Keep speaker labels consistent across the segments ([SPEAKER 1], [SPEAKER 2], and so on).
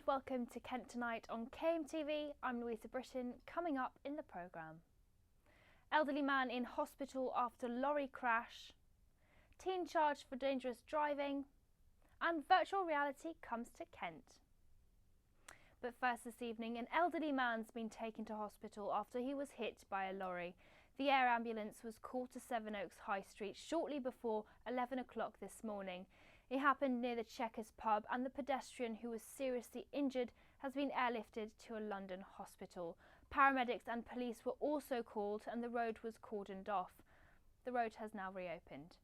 [SPEAKER 1] welcome to Kent Tonight on KMTV. I'm Bulletin. Coming up in the programme: elderly man in hospital after lorry crash, teen charged for dangerous driving, and virtual reality comes to Kent. But first this evening, an elderly man's been taken to hospital after he was hit by a lorry. The air ambulance was called to Sevenoaks High Street shortly before 11 o'clock this morning. It happened near the Checkers pub, and the pedestrian, who was seriously injured, has been airlifted to a London hospital. Paramedics and police were also called and the road was cordoned off. The road has now reopened.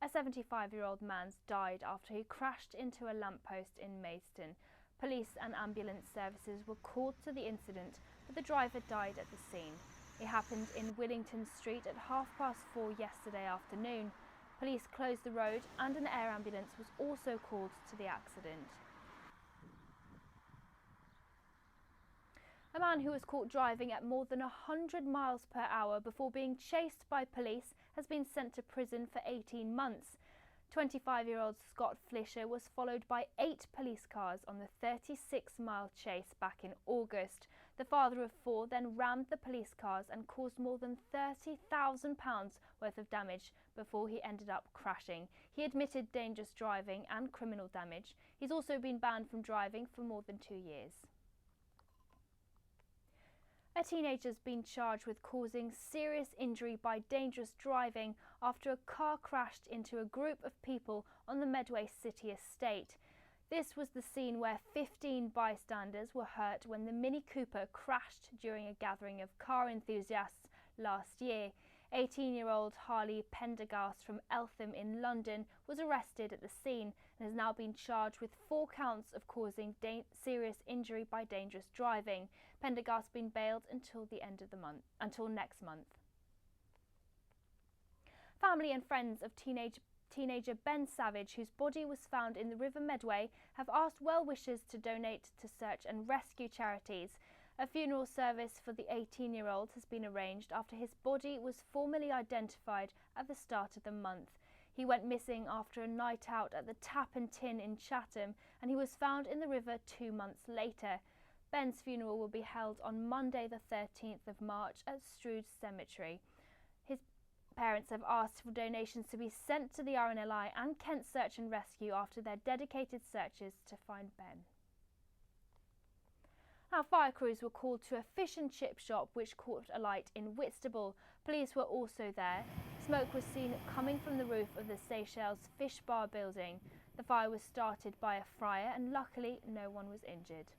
[SPEAKER 1] A 75-year-old man died after he crashed into a lamppost in Maidstone. Police and ambulance services were called to the incident, but the driver died at the scene. It happened in Willington Street at 4:30 yesterday afternoon. Police closed the road and an air ambulance was also called to the accident. A man who was caught driving at more than 100 miles per hour before being chased by police has been sent to prison for 18 months. 25-year-old Scott Flisher was followed by 8 police cars on the 36-mile chase back in August. The father of 4 then rammed the police cars and caused more than £30,000 worth of damage before he ended up crashing. He admitted dangerous driving and criminal damage. He's also been banned from driving for more than 2 years. A teenager has been charged with causing serious injury by dangerous driving after a car crashed into a group of people on the Medway City estate. This was the scene where 15 bystanders were hurt when the Mini Cooper crashed during a gathering of car enthusiasts last year. 18-year-old Harley Pendergast from Eltham in London was arrested at the scene and has now been charged with 4 counts of causing serious injury by dangerous driving. Pendergast has been bailed until until next month. Family and friends of teenager Ben Savage, whose body was found in the River Medway, have asked well-wishers to donate to search and rescue charities. A funeral service for the 18-year-old has been arranged after his body was formally identified at the start of the month. He went missing after a night out at the Tap and Tin in Chatham, and he was found in the river 2 months later. Ben's funeral will be held on Monday the 13th of March at Strood Cemetery. His parents have asked for donations to be sent to the RNLI and Kent Search and Rescue after their dedicated searches to find Ben. Now, fire crews were called to a fish and chip shop which caught alight in Whitstable. Police were also there. Smoke was seen coming from the roof of the Seychelles Fish Bar building. The fire was started by a fryer and luckily no one was injured.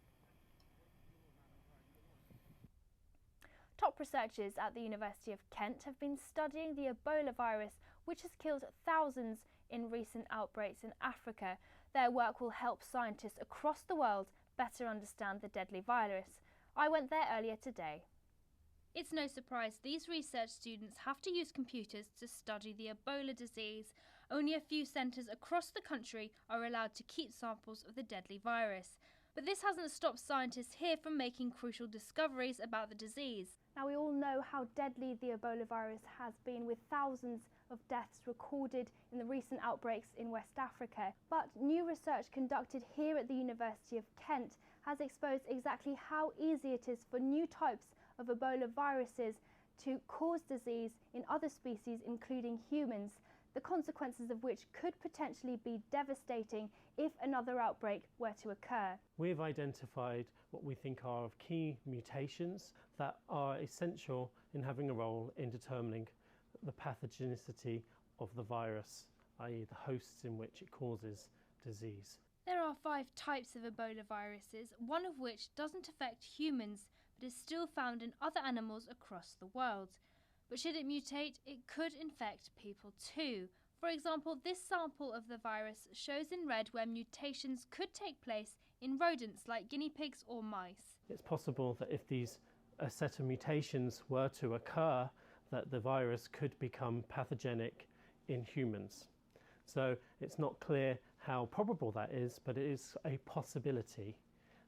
[SPEAKER 1] Top researchers at the University of Kent have been studying the Ebola virus, which has killed thousands in recent outbreaks in Africa. Their work will help scientists across the world better understand the deadly virus. I went there earlier today.
[SPEAKER 2] It's no surprise these research students have to use computers to study the Ebola disease. Only a few centres across the country are allowed to keep samples of the deadly virus. But this hasn't stopped scientists here from making crucial discoveries about the disease.
[SPEAKER 1] Now, we all know how deadly the Ebola virus has been, with thousands of deaths recorded in the recent outbreaks in West Africa. But new research conducted here at the University of Kent has exposed exactly how easy it is for new types of Ebola viruses to cause disease in other species, including humans, the consequences of which could potentially be devastating if another outbreak were to occur.
[SPEAKER 3] We've identified what we think are key mutations that are essential in having a role in determining the pathogenicity of the virus, i.e. the hosts in which it causes disease.
[SPEAKER 2] There are 5 types of Ebola viruses, one of which doesn't affect humans but is still found in other animals across the world. But should it mutate, it could infect people too. For example, this sample of the virus shows in red where mutations could take place in rodents like guinea pigs or mice.
[SPEAKER 3] It's possible that if a set of mutations were to occur, that the virus could become pathogenic in humans. So it's not clear how probable that is, but it is a possibility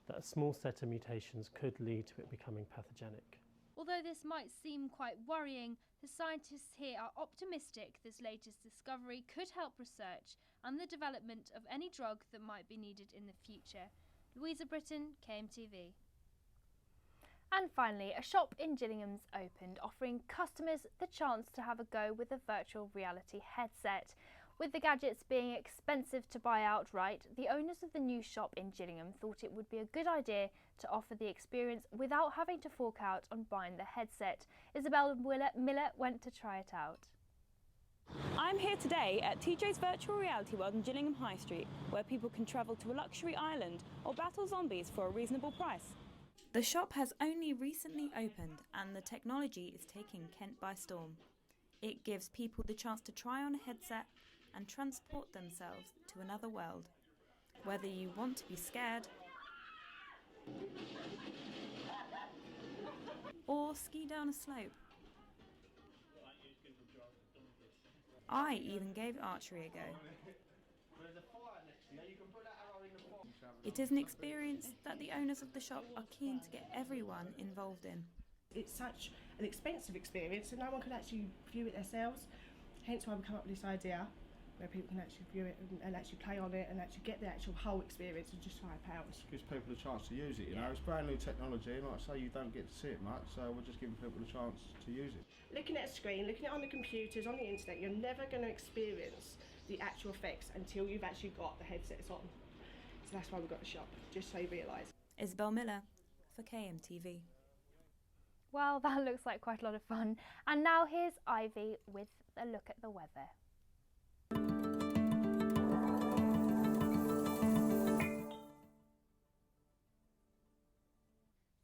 [SPEAKER 3] that a small set of mutations could lead to it becoming pathogenic.
[SPEAKER 2] Although this might seem quite worrying, the scientists here are optimistic this latest discovery could help research and the development of any drug that might be needed in the future. Louisa Britton, KMTV.
[SPEAKER 1] And finally, a shop in Gillingham's opened, offering customers the chance to have a go with a virtual reality headset. With the gadgets being expensive to buy outright, the owners of the new shop in Gillingham thought it would be a good idea to offer the experience without having to fork out on buying the headset. Isabel Miller went to try it out.
[SPEAKER 4] I'm here today at TJ's Virtual Reality World in Gillingham High Street, where people can travel to a luxury island or battle zombies for a reasonable price. The shop has only recently opened and the technology is taking Kent by storm. It gives people the chance to try on a headset and transport themselves to another world. Whether you want to be scared or ski down a slope. I even gave archery a go. It is an experience that the owners of the shop are keen to get everyone involved in.
[SPEAKER 5] It's such an expensive experience and no one can actually view it themselves, hence why we come up with this idea where people can actually view it and actually play on it and actually get the actual whole experience for just £5.
[SPEAKER 6] Gives people a chance to use it, you know. It's brand new technology and like I say, you don't get to see it much, so we're just giving people a chance to use it.
[SPEAKER 5] Looking at a screen, looking at it on the computers, on the internet, you're never going to experience the actual effects until you've actually got the headsets on. So that's why we've got the shop, just so you realise.
[SPEAKER 4] Isabel Miller for KMTV.
[SPEAKER 1] Well, that looks like quite a lot of fun. And now here's Ivy with a look at the weather.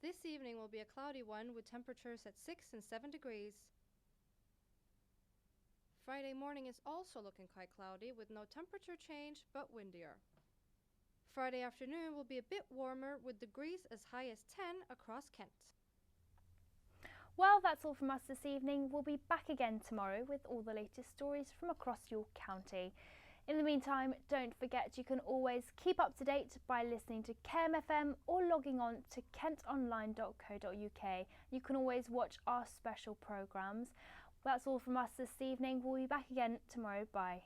[SPEAKER 7] This evening will be a cloudy one with temperatures at 6 and 7 degrees. Friday morning is also looking quite cloudy with no temperature change but windier. Friday afternoon will be a bit warmer with degrees as high as 10 across Kent.
[SPEAKER 1] Well, that's all from us this evening. We'll be back again tomorrow with all the latest stories from across your county. In the meantime, don't forget you can always keep up to date by listening to KMFM or logging on to kentonline.co.uk. You can always watch our special programmes. That's all from us this evening. We'll be back again tomorrow. Bye.